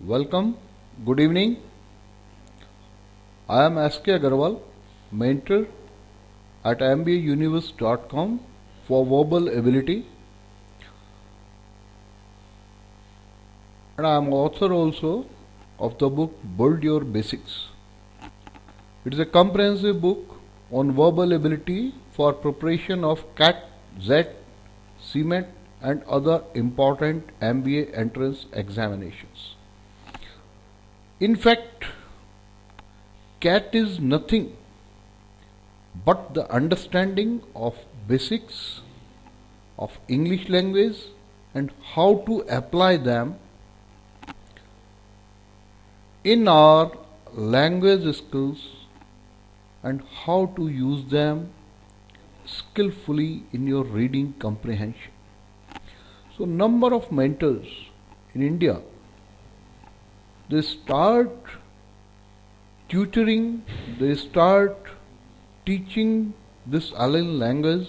Welcome. Good evening. I am S.K. Agarwal, mentor at mbauniverse.com for verbal ability, and I am author also of the book Build Your Basics. It is a comprehensive book on verbal ability for preparation of CAT, ZET, CMET and other important MBA entrance examinations. In fact, CAT is nothing but the understanding of basics of English language and how to apply them in our language skills and how to use them skillfully in your reading comprehension. So number of mentors in India, they start tutoring, they start teaching this alien language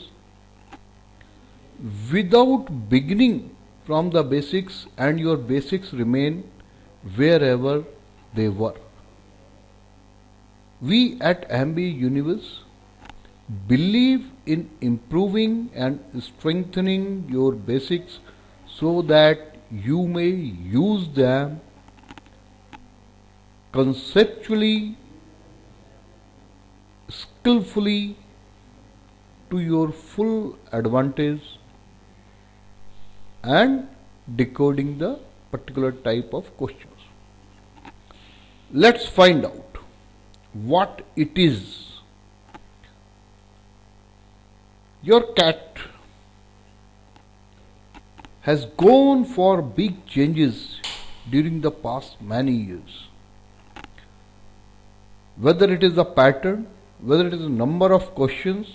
without beginning from the basics, and your basics remain wherever they were. We at MBA Universe believe in improving and strengthening your basics so that you may use them conceptually, skillfully to your full advantage and decoding the particular type of questions. Let's find out what it is. Your CAT has gone for big changes during the past many years. Whether it is the pattern, whether it is the number of questions,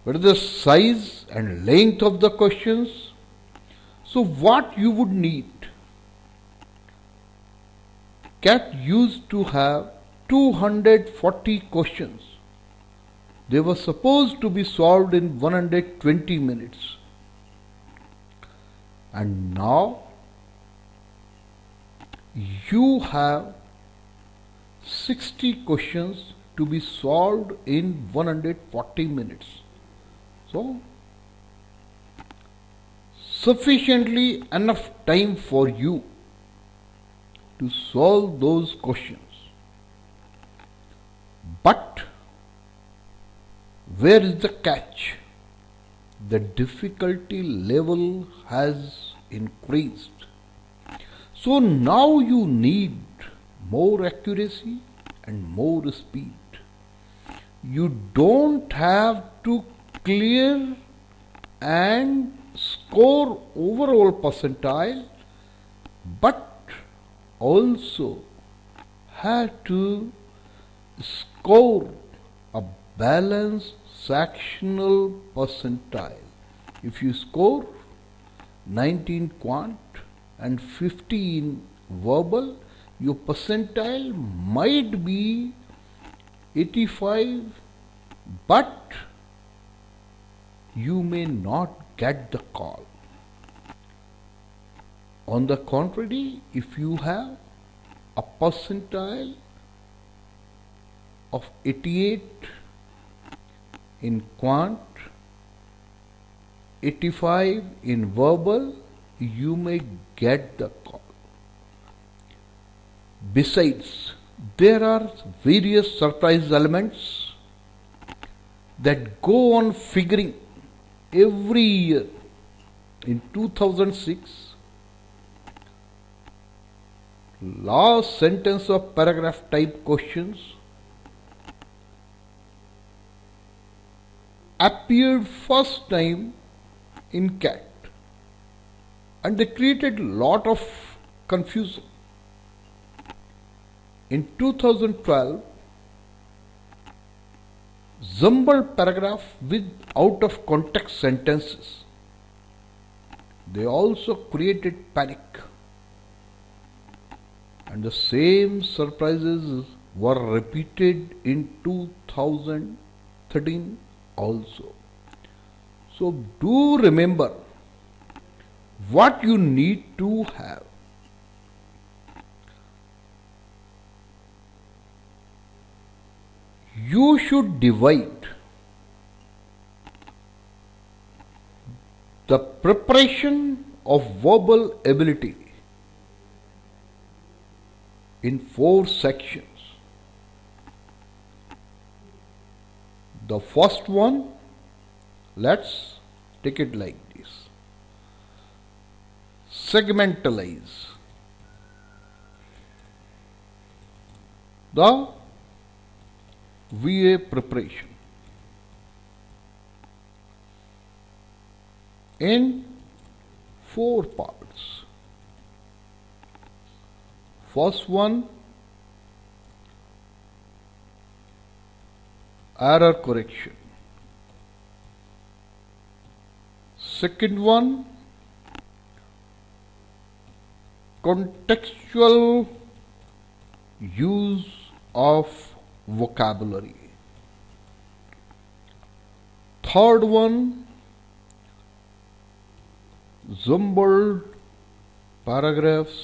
whether the size and length of the questions. So what you would need? CAT used to have 240 questions. They were supposed to be solved in 120 minutes. And now you have 60 questions to be solved in 140 minutes. So, sufficiently enough time for you to solve those questions. But where is the catch? The difficulty level has increased. So now you need more accuracy and more speed. You don't have to clear and score overall percentile, but also have to score a balanced sectional percentile. If you score 19 quant and 15 verbal, your percentile might be 85, but you may not get the call. On the contrary, if you have a percentile of 88 in quant, 85 in verbal, you may get the call. Besides, there are various surprise elements that go on figuring every year. In 2006, last sentence of paragraph type questions appeared first time in CAT, and they created a lot of confusion. In 2012, jumbled paragraph with out of context sentences, they also created panic. And the same surprises were repeated in 2013 also. So do remember what you need to have. You should divide the preparation of verbal ability in 4 sections. The first one, let's take it like this. Segmentalize the VA preparation in 4 parts. First one, error correction. Second one, contextual use of vocabulary. Third one, jumbled paragraphs,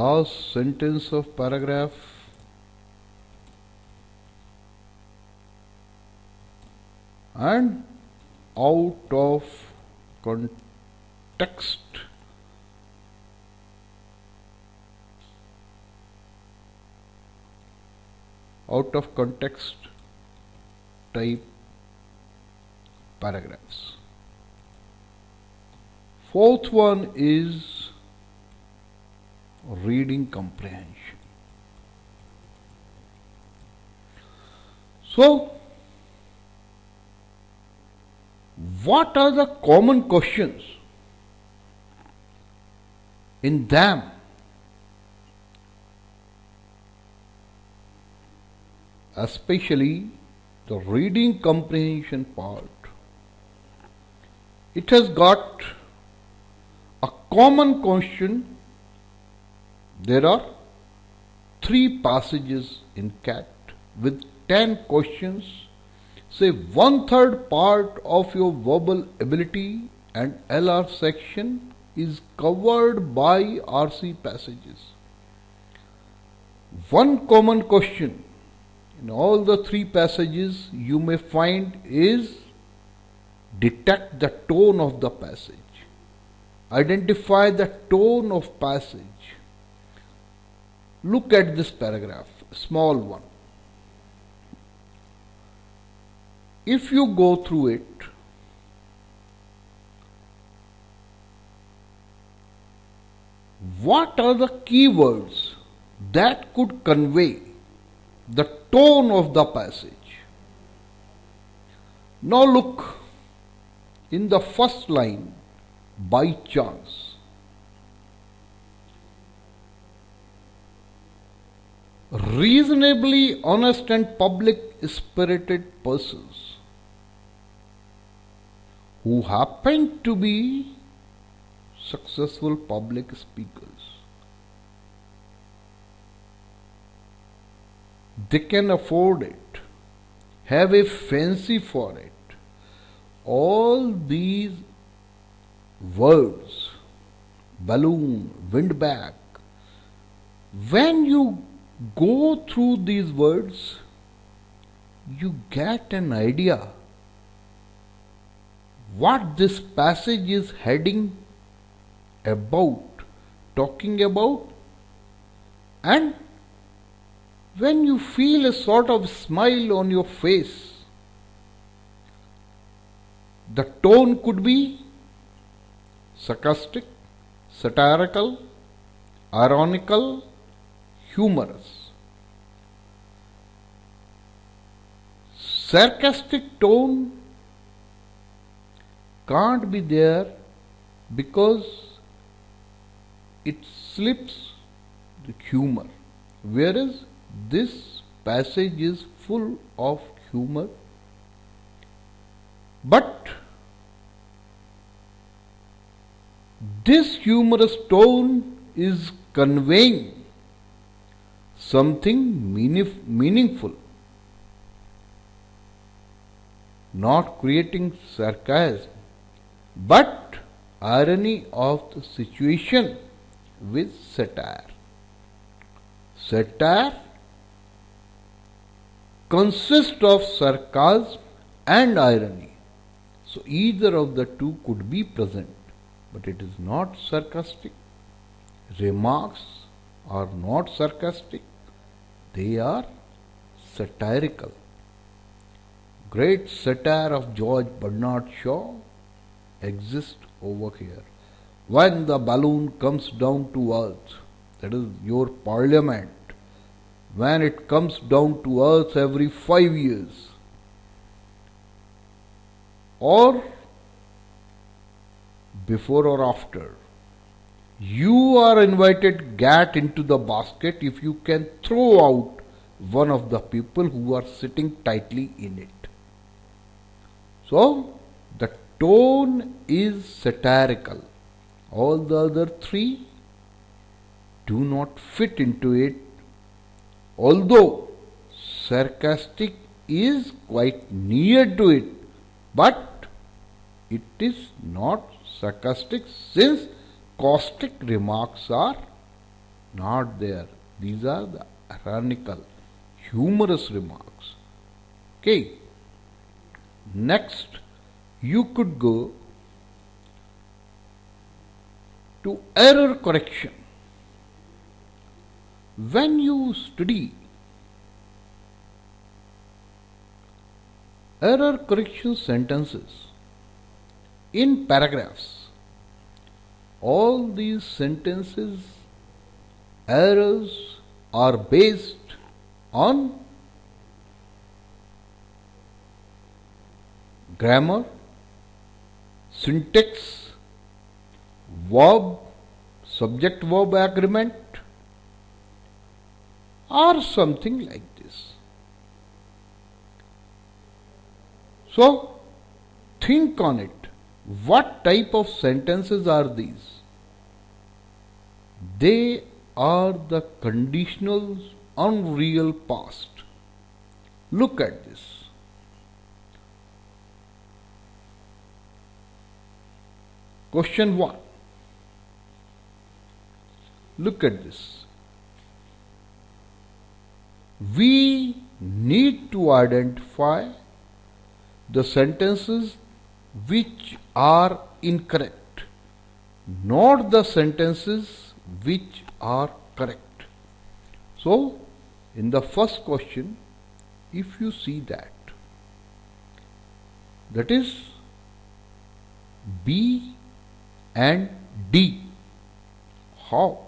last sentence of paragraph, and out of context type paragraphs. Fourth one is reading comprehension. So, what are the common questions in them? Especially the reading comprehension part. It has got a common question. There are 3 passages in CAT with 10 questions. Say 1/3 part of your verbal ability and LR section is covered by RC passages. One common question in all the 3 passages you may find is detect the tone of the passage. Identify the tone of passage. Look at this paragraph, small one. If you go through it, what are the keywords that could convey the tone of the passage? Now look in the first line, by chance. Reasonably honest and public spirited persons who happen to be successful public speakers, they can afford it, have a fancy for it. All these words, balloon, windbag, when you go through these words, you get an idea what this passage is heading about, talking about, and when you feel a sort of smile on your face, the tone could be sarcastic, satirical, ironical, humorous. Sarcastic tone can't be there because it slips the humor, whereas this passage is full of humor. But this humorous tone is conveying something meaningful, not creating sarcasm, but irony of the situation with satire. Satire consists of sarcasm and irony. So either of the two could be present, but it is not sarcastic. Remarks are not sarcastic, they are satirical. Great satire of George Bernard Shaw exists over here. When the balloon comes down to earth, that is your parliament, when it comes down to earth every 5 years, or before or after, you are invited get into the basket if you can throw out one of the people who are sitting tightly in it. So, the tone is satirical. All the other three do not fit into it, although sarcastic is quite near to it, but it is not sarcastic since caustic remarks are not there. These are the ironical, humorous remarks. Okay. Next, you could go to error correction. When you study error correction sentences in paragraphs, all these sentences errors are based on grammar, syntax, verb, subject-verb agreement, or something like this. So, think on it. What type of sentences are these? They are the conditionals on real past. Look at this. Question 1. Look at this. We need to identify the sentences which are incorrect, not the sentences which are correct. So, in the first question, if you see that is B and D. How?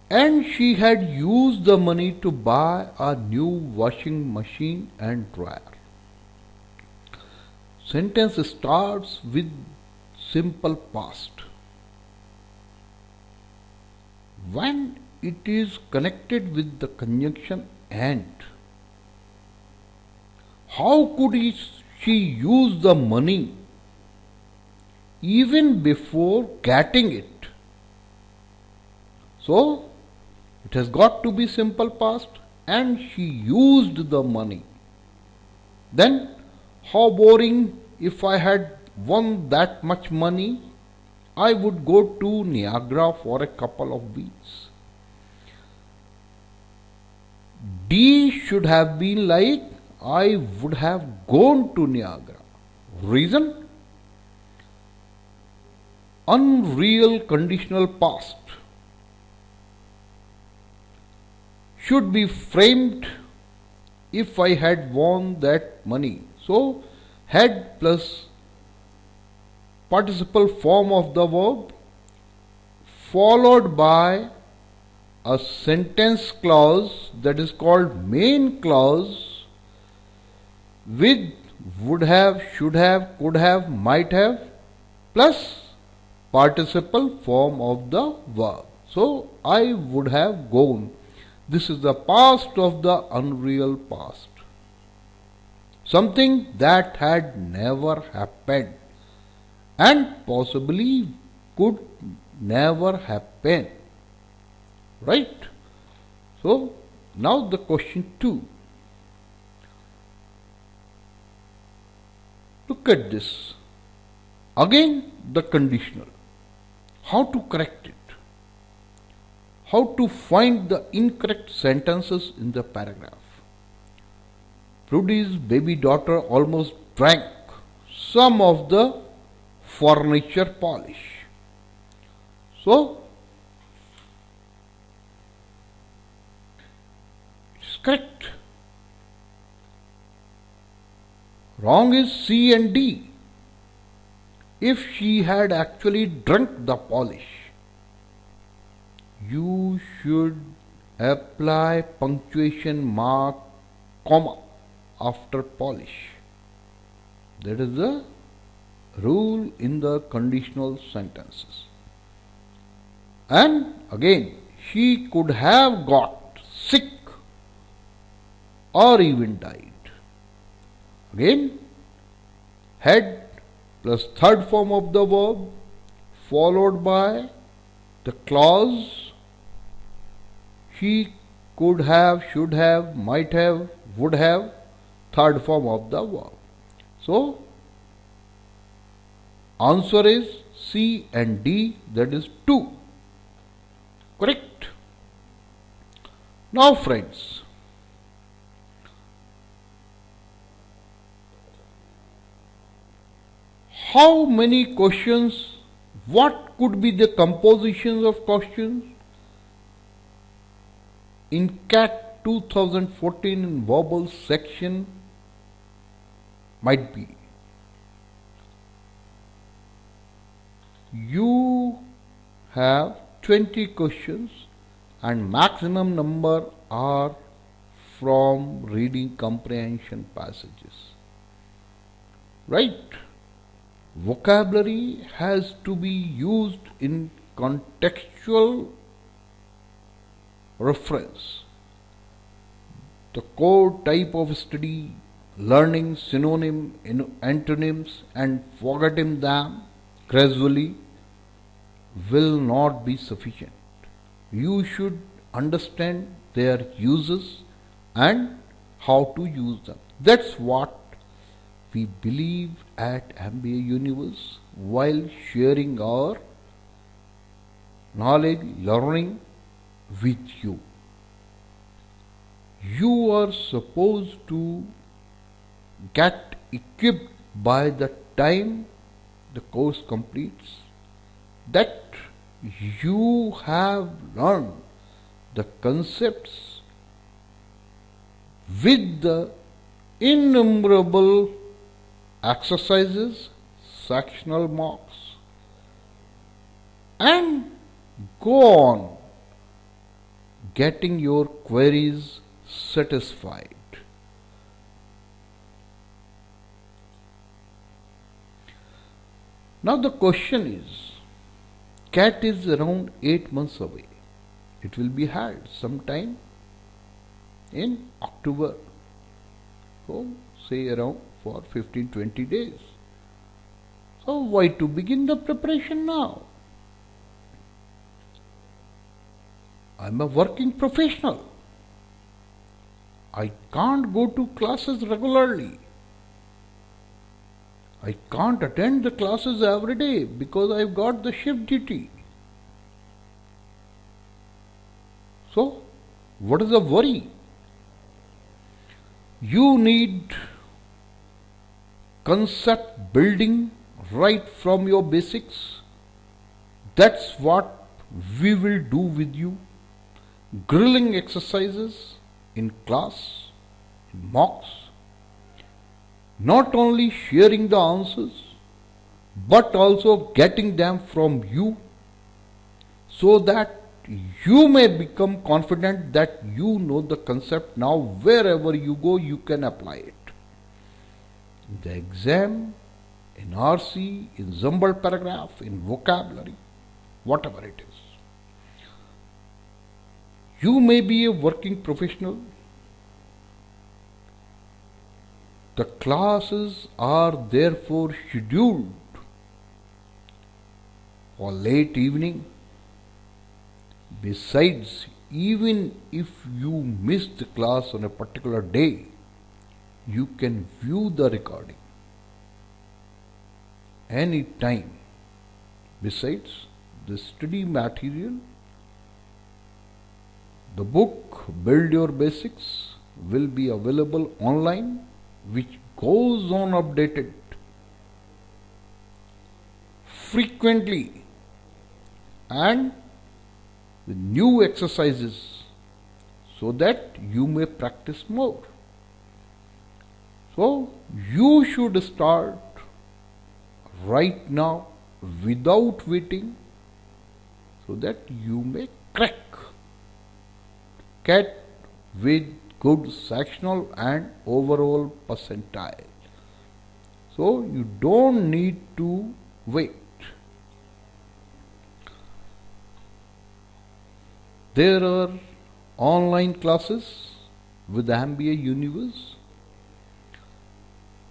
And she had used the money to buy a new washing machine and dryer. Sentence starts with simple past. When it is connected with the conjunction and, how could she use the money even before getting it? So, it has got to be simple past and she used the money. Then, how boring if I had won that much money, I would go to Niagara for a couple of weeks. D should have been like, I would have gone to Niagara. Reason? Unreal conditional past should be framed if I had won that money. So, had plus participle form of the verb followed by a sentence clause that is called main clause with would have, should have, could have, might have plus participle form of the verb. So, I would have gone. This is the past of the unreal past. Something that had never happened and possibly could never happen. Right? So, now the question 2. Look at this. Again, the conditional. How to correct it? how to find the incorrect sentences in the paragraph. Prudy's baby daughter almost drank some of the furniture polish. So, it's correct. Wrong is C and D. If she had actually drunk the polish, you should apply punctuation mark, comma after polish. That is the rule in the conditional sentences. And again, she could have got sick or even died. Again, had plus third form of the verb followed by the clause she could have, should have, might have, would have, third form of the verb. So, answer is C and D, that is 2. Correct. Now friends, how many questions, what could be the compositions of questions in CAT 2014 in verbal section might be? You have 20 questions and maximum number are from reading comprehension passages. Right? Vocabulary has to be used in contextual reference. The core type of study, learning synonym, antonyms and forgetting them gradually will not be sufficient. You should understand their uses and how to use them. That's what we believe at MBA Universe while sharing our knowledge, learning with you. You are supposed to get equipped by the time the course completes, that you have learned the concepts with the innumerable exercises, sectional marks, and go on getting your queries satisfied. Now the question is, CAT is around 8 months away. It will be held sometime in October. So say around for 15-20 days. So why to begin the preparation now? I am a working professional. I can't go to classes regularly. I can't attend the classes every day because I've got the shift duty. So, what is the worry? You need concept building right from your basics. That's what we will do with you. Grilling exercises in class, in mocks. Not only sharing the answers, but also getting them from you so that you may become confident that you know the concept. Now wherever you go, you can apply it. In the exam, in RC, in jumbled paragraph, in vocabulary, whatever it is. You may be a working professional. The classes are therefore scheduled for late evening. Besides, even if you miss the class on a particular day, you can view the recording any time. Besides, the study material The book Build Your Basics will be available online, which goes on updated frequently and with new exercises so that you may practice more. So you should start right now without waiting so that you may crack CAT with good sectional and overall percentile. So you don't need to wait. There are online classes with MBA Universe.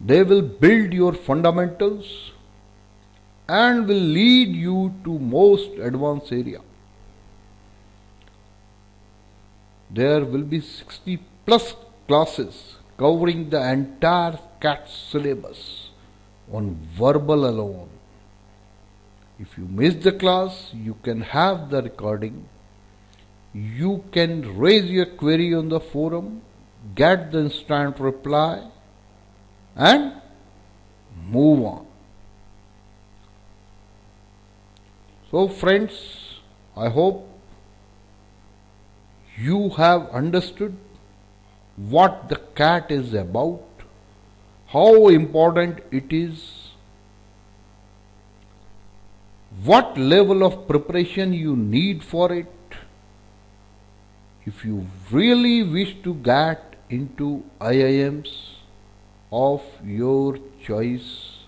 They will build your fundamentals and will lead you to most advanced area. There will be 60 plus classes covering the entire CAT syllabus on verbal alone. If you miss the class, you can have the recording. You can raise your query on the forum, get the instant reply, and move on. So friends, I hope you have understood what the CAT is about, how important it is, what level of preparation you need for it. If you really wish to get into IIMs of your choice,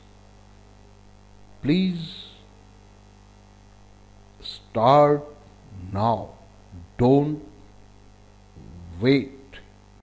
please start now. Don't wait.